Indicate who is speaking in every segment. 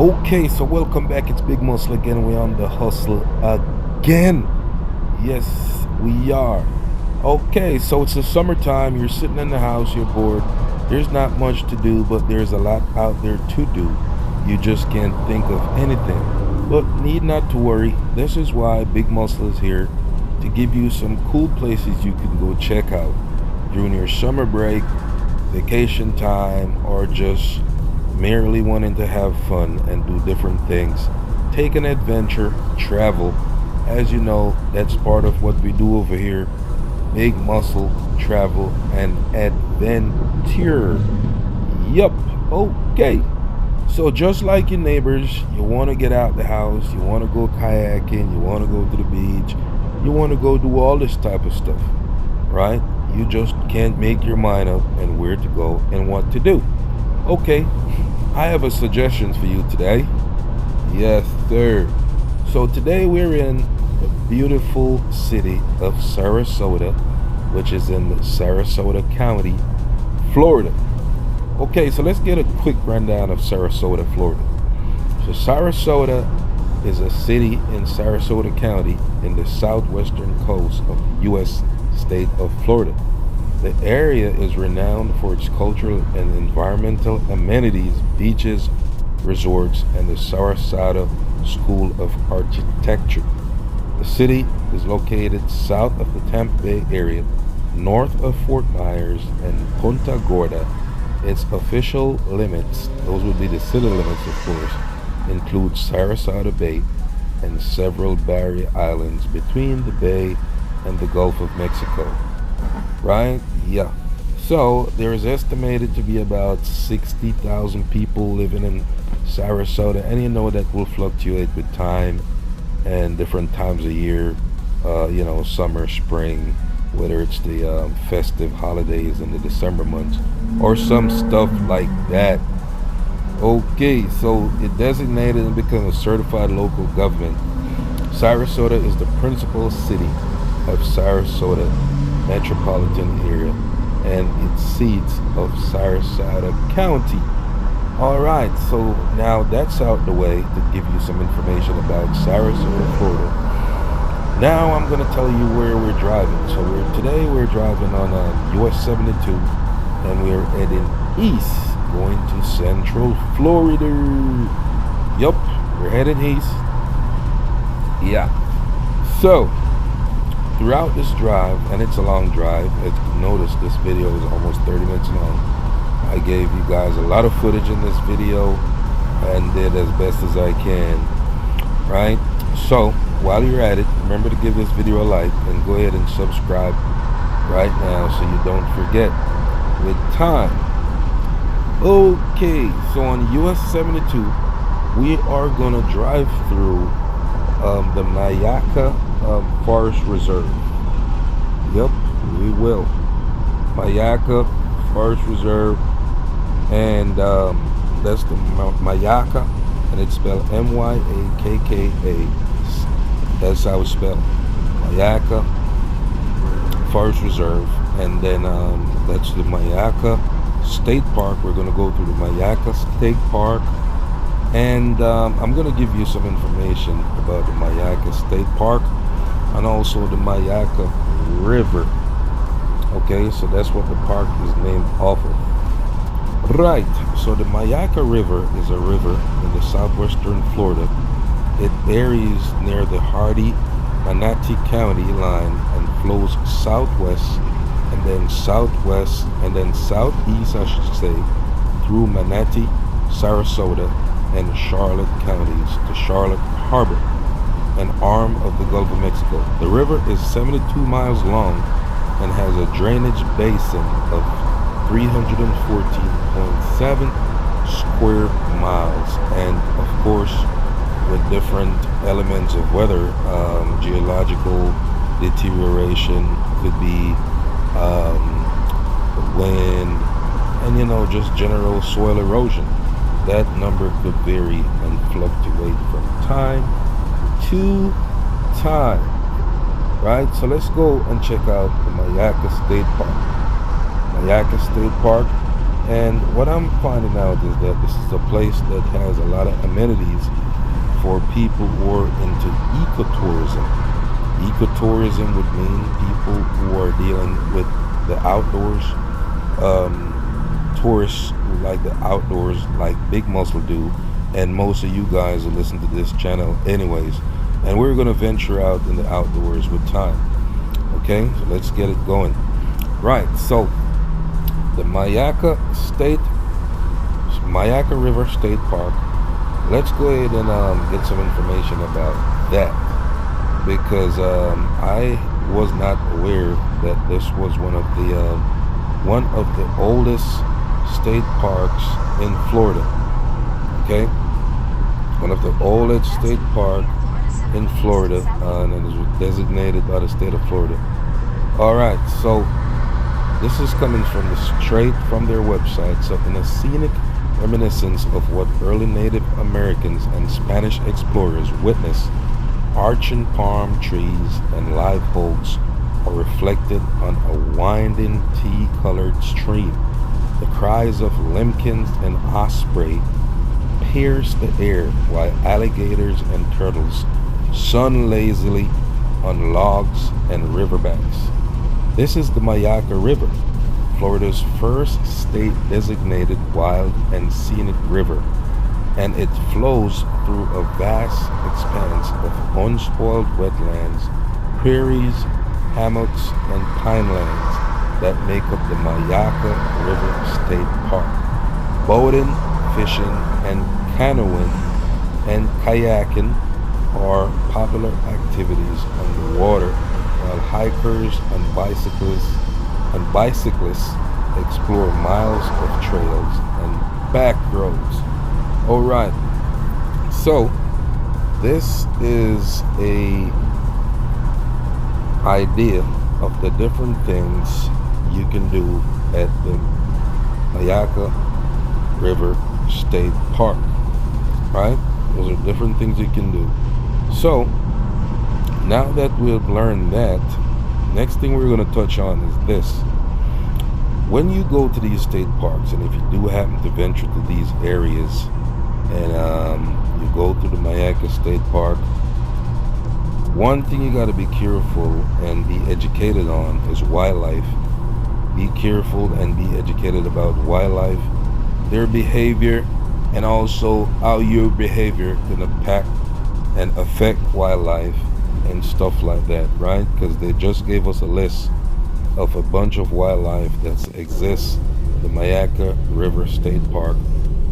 Speaker 1: Okay, so welcome back. It's Big Muscle again. We're on the hustle again. Yes, we are. Okay, so it's the summertime. You're sitting in the house, you're bored. There's not much to do, but there's a lot out there to do. You just can't think of anything. But need not to worry. This is why Big Muscle is here to give you some cool places you can go check out during your summer break, vacation time, or just merely wanting to have fun and do different things. Take an adventure, travel. As you know, that's part of what we do over here. Big muscle, travel, and adventure. Yup, okay. So just like your neighbors, you want to get out the house, you want to go kayaking, you want to go to the beach, you want to go do all this type of stuff, right? You just can't make your mind up and where to go and what to do. Okay, I have a suggestion for you today. Yes, sir. So today we're in the beautiful city of Sarasota, which is in Sarasota County, Florida. Okay, so let's get a quick rundown of Sarasota, Florida. So Sarasota is a city in Sarasota County in the southwestern coast of the U.S. state of Florida. The area is renowned for its cultural and environmental amenities, beaches, resorts, and the Sarasota School of Architecture. The city is located south of the Tampa Bay area, north of Fort Myers and Punta Gorda. Its official limits, those would be the city limits, of course, include Sarasota Bay and several barrier islands between the bay and the Gulf of Mexico. Right? Yeah. So there is estimated to be about 60,000 people living in Sarasota, and you know that will fluctuate with time and different times of year. Summer, spring, whether it's the festive holidays in the December months or some stuff like that. Okay, so it designated and become a certified local government. Sarasota is the principal city of Sarasota metropolitan area and its seats of Sarasota County. Alright, so now that's out the way to give you some information about Sarasota, Florida. Now I'm going to tell you where we're driving. So today we're driving on US 72 and we're heading east, going to Central Florida. Yup, we're heading east. Yeah. So throughout this drive, and it's a long drive, as you can notice, this video is almost 30 minutes long. I gave you guys a lot of footage in this video and did as best as I can, right? So while you're at it, remember to give this video a like and go ahead and subscribe right now so you don't forget with time. Okay, so on US 72 we are gonna drive through the Myakka Forest Reserve. Yep, we will. Myakka Forest Reserve, and that's the Myakka, and it's spelled M-Y-A-K-K-A. That's how it's spelled. Myakka Forest Reserve, and then that's the Myakka State Park. We're going to go through the Myakka State Park, and I'm going to give you some information about the Myakka State Park and also the Myakka River. Okay, so that's what the park is named off of. Right, so the Myakka River is a river in the southwestern Florida. It varies near the Hardee-Manatee County line and flows southwest and then southwest and then southeast, I should say, through Manatee, Sarasota, and Charlotte counties to Charlotte Harbor, an arm of the Gulf of Mexico. The river is 72 miles long and has a drainage basin of 314.7 square miles, and of course with different elements of weather, geological deterioration, could be wind, and just general soil erosion. That number could vary and fluctuate from time to time. Right, so let's go and check out the Myakka State Park. Myakka State Park And what I'm finding out is that this is a place that has a lot of amenities for people who are into ecotourism. Ecotourism would mean people who are dealing with the outdoors, tourists who like the outdoors like Big Muscle do, and most of you guys who listen to this channel anyways. And we're going to venture out in the outdoors with time. Okay, so let's get it going. Right, so the Myakka River State Park. Let's go ahead and get some information about that, because I was not aware that this was one of the oldest state parks in Florida. Okay, one of the oldest state park in Florida, and it was designated by the state of Florida. All right, so this is coming from straight from their website. So in a scenic reminiscence of what early Native Americans and Spanish explorers witnessed, arching palm trees and live oaks are reflected on a winding tea-colored stream. The cries of lambkins and osprey pierce the air while alligators and turtles sun lazily on logs and riverbanks. This is the Myakka River, Florida's first state designated wild and scenic river, and it flows through a vast expanse of unspoiled wetlands, prairies, hammocks, and pinelands that make up the Myakka River State Park. Boating, fishing, and canoeing and kayaking are popular activities on the water, while hikers and bicyclists explore miles of trails and back roads. All right, so this is a idea of the different things you can do at the Myakka River State Park. Right? Those are different things you can do. So now that we've learned that, next thing we're going to touch on is this. When you go to these state parks, and if you do happen to venture to these areas, and you go to the Myakka State Park, one thing you got to be careful and be educated on is wildlife. Be careful and be educated about wildlife, their behavior, and also how your behavior can impact and affect wildlife and stuff like that, right? Because they just gave us a list of a bunch of wildlife that exists in the Myakka River State Park.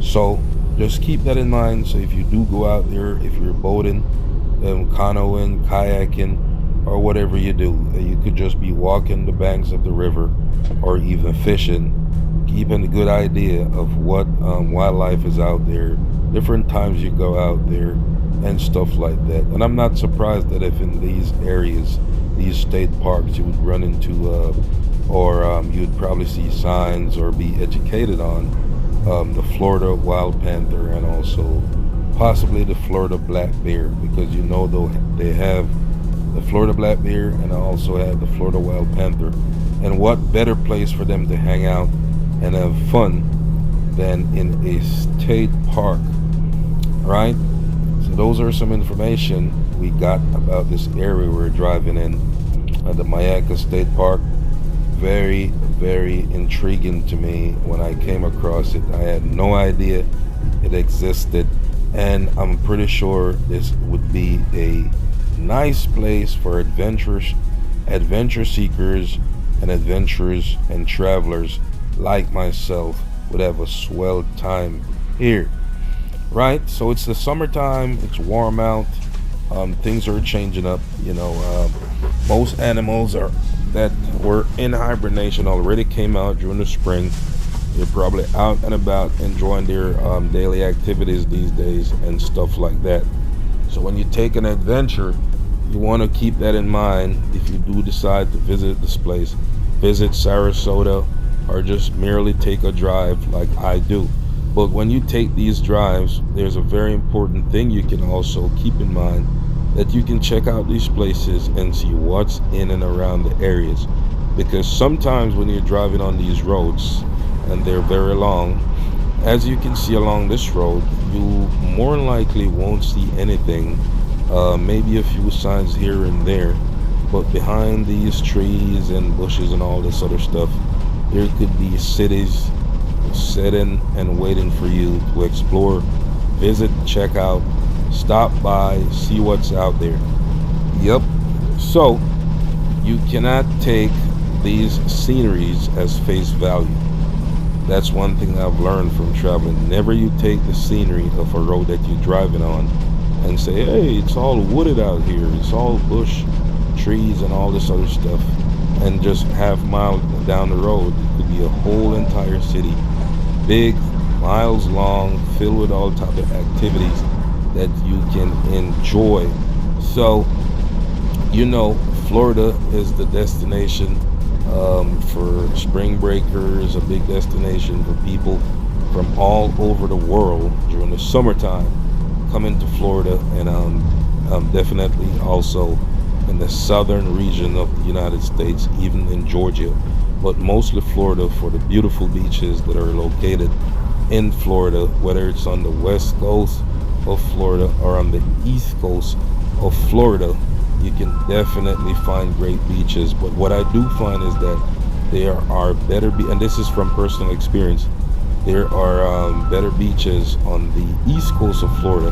Speaker 1: So just keep that in mind. So if you do go out there, if you're boating, canoeing, kayaking, or whatever you do, you could just be walking the banks of the river or even fishing, keeping a good idea of what wildlife is out there, different times you go out there, and stuff like that. And I'm not surprised that if in these areas, these state parks, you would run into or you'd probably see signs or be educated on the Florida wild panther, and also possibly the Florida black bear, because you know they have the Florida black bear and also have the Florida wild panther. And what better place for them to hang out and have fun than in a state park, right? So those are some information we got about this area we're driving in at the Myakka State Park. Very, very intriguing to me when I came across it. I had no idea it existed, and I'm pretty sure this would be a nice place for adventure seekers and adventurers and travelers like myself would have a swell time here, right? So it's the summertime, it's warm out, things are changing up, you know. Most animals that were in hibernation already came out during the spring. They're probably out and about enjoying their daily activities these days and stuff like that. So when you take an adventure, you want to keep that in mind. If you do decide to visit this place, visit Sarasota, or just merely take a drive like I do. But when you take these drives, there's a very important thing you can also keep in mind, that you can check out these places and see what's in and around the areas. Because sometimes when you're driving on these roads, and they're very long. As you can see along this road, you more than likely won't see anything, maybe a few signs here and there, but behind these trees and bushes and all this other stuff, there could be cities sitting and waiting for you to explore, visit, check out, stop by, see what's out there. Yep. So you cannot take these sceneries as face value. That's one thing I've learned from traveling. Never you take the scenery of a road that you're driving on and say, hey, it's all wooded out here, it's all bush, trees and all this other stuff, and just half mile down the road it could be a whole entire city, big, miles long, filled with all type of activities that you can enjoy. So Florida is the destination for spring breakers, a big destination for people from all over the world during the summertime coming to Florida, and definitely also in the southern region of the United States, even in Georgia, but mostly Florida for the beautiful beaches that are located in Florida, whether it's on the west coast of Florida or on the east coast of Florida. You can definitely find great beaches, but what I do find is that there are better and this is from personal experience, there are better beaches on the east coast of Florida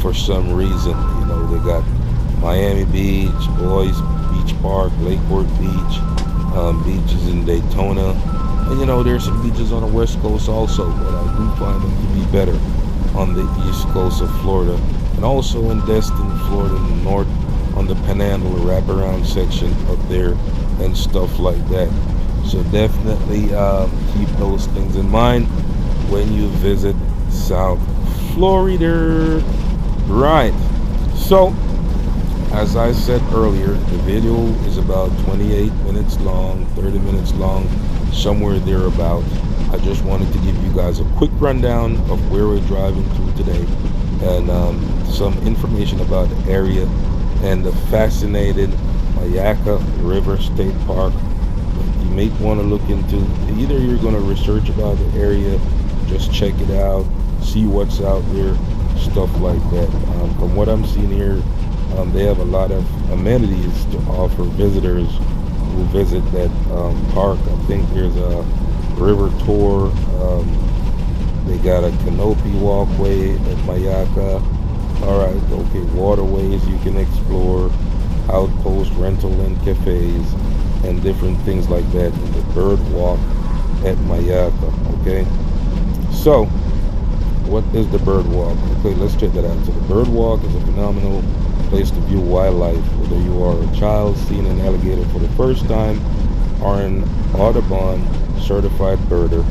Speaker 1: for some reason. They got Miami Beach, Boys Beach Park, Lakeport Beach, beaches in Daytona, and there's some beaches on the west coast also, but I do find them to be better on the east coast of Florida, and also in Destin, Florida, in the north, on the Panhandle wraparound section up there and stuff like that. So definitely keep those things in mind when you visit South Florida. Right. So as I said earlier, the video is about 28 minutes long, 30 minutes long, somewhere thereabout. I just wanted to give you guys a quick rundown of where we're driving to today, and some information about the area and the fascinating Myakka River State Park that you may want to look into. Either you're going to research about the area, just check it out, see what's out there, stuff like that. From what I'm seeing here, they have a lot of amenities to offer visitors who visit that park. I think there's a river tour. They got a canopy walkway at Myakka. Alright, okay, waterways you can explore, outpost rental and cafes, and different things like that, and the bird walk at Myakka. Okay, so what is the bird walk? Okay, let's check that out. So the bird walk is a phenomenal place to view wildlife, whether you are a child seeing an alligator for the first time or an Audubon certified birder.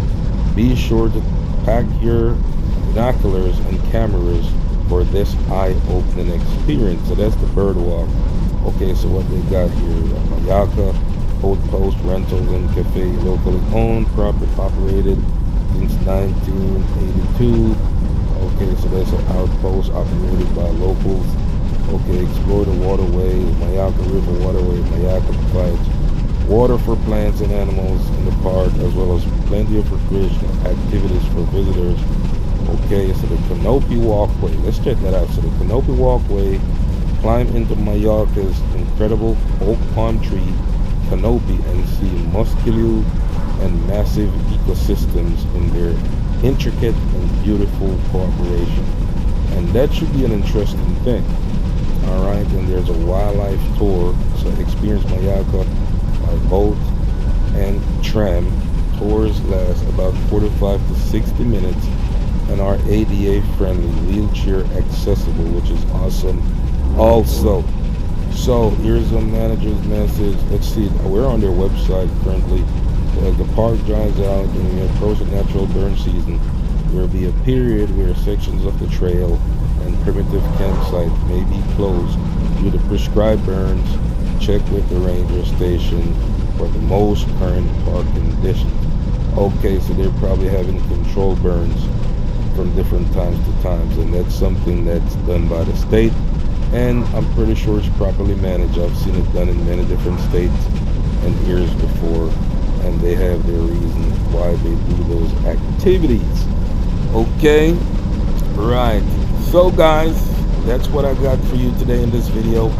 Speaker 1: Be sure to pack your binoculars and cameras for this eye-opening experience. So that's the bird walk. Okay, so what they got here, Myakka Outpost Rentals and Cafe, locally owned, property operated since 1982. Okay, so that's an outpost operated by locals. Okay, explore the waterway, Myakka River Waterway. Myakka provides water for plants and animals in the park, as well as plenty of recreational activities for visitors. Okay, so the canopy walkway, let's check that out. So the canopy walkway, climb into Myakka's incredible oak palm tree canopy and see muscular and massive ecosystems in their intricate and beautiful cooperation. And that should be an interesting thing. Alright, and there's a wildlife tour, so experience Myakka by boat and tram. Tours last about 45 to 60 minutes and are ADA friendly, wheelchair accessible, which is awesome also. So here's a manager's message. Let's see, we're on their website currently. As the park dries out and we approach the natural burn season, there will be a period where sections of the trail and primitive campsite may be closed due to prescribed burns. Check with the ranger station for the most current park conditions. Okay, so they're probably having controlled burns from different times to times, and that's something that's done by the state, and I'm pretty sure it's properly managed. I've seen it done in many different states and years before, and they have their reasons why they do those activities. Okay, right. So guys, that's what I got for you today in this video.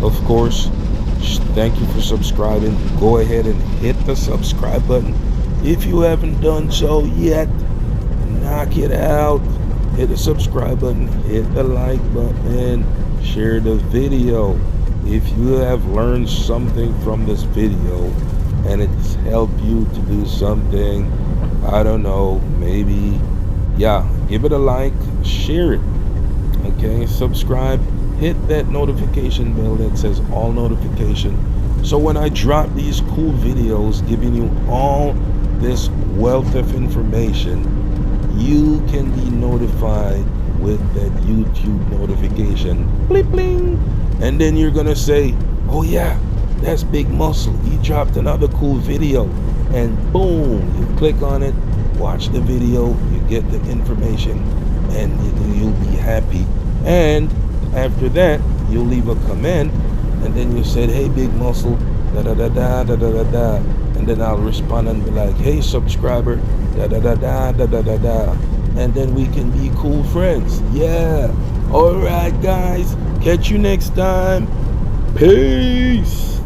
Speaker 1: Of course, thank you for subscribing. Go ahead and hit the subscribe button if you haven't done so yet. Knock it out. Hit the subscribe button, hit the like button, share the video. If you have learned something from this video and it's helped you to do something, I don't know, maybe, yeah, give it a like, share it. Okay, subscribe, hit that notification bell that says all notification, so when I drop these cool videos giving you all this wealth of information, you can be notified with that YouTube notification, bling bling, and then you're gonna say, oh yeah, that's Big Muscle, he dropped another cool video, and boom, you click on it, watch the video, you get the information, and you'll be happy. And after that, you'll leave a comment, and then you said, hey Big Muscle, da da da da da da da da, and then I'll respond and be like, hey subscriber, da da da da da da da da, and then we can be cool friends. Yeah. All right guys, catch you next time. Peace.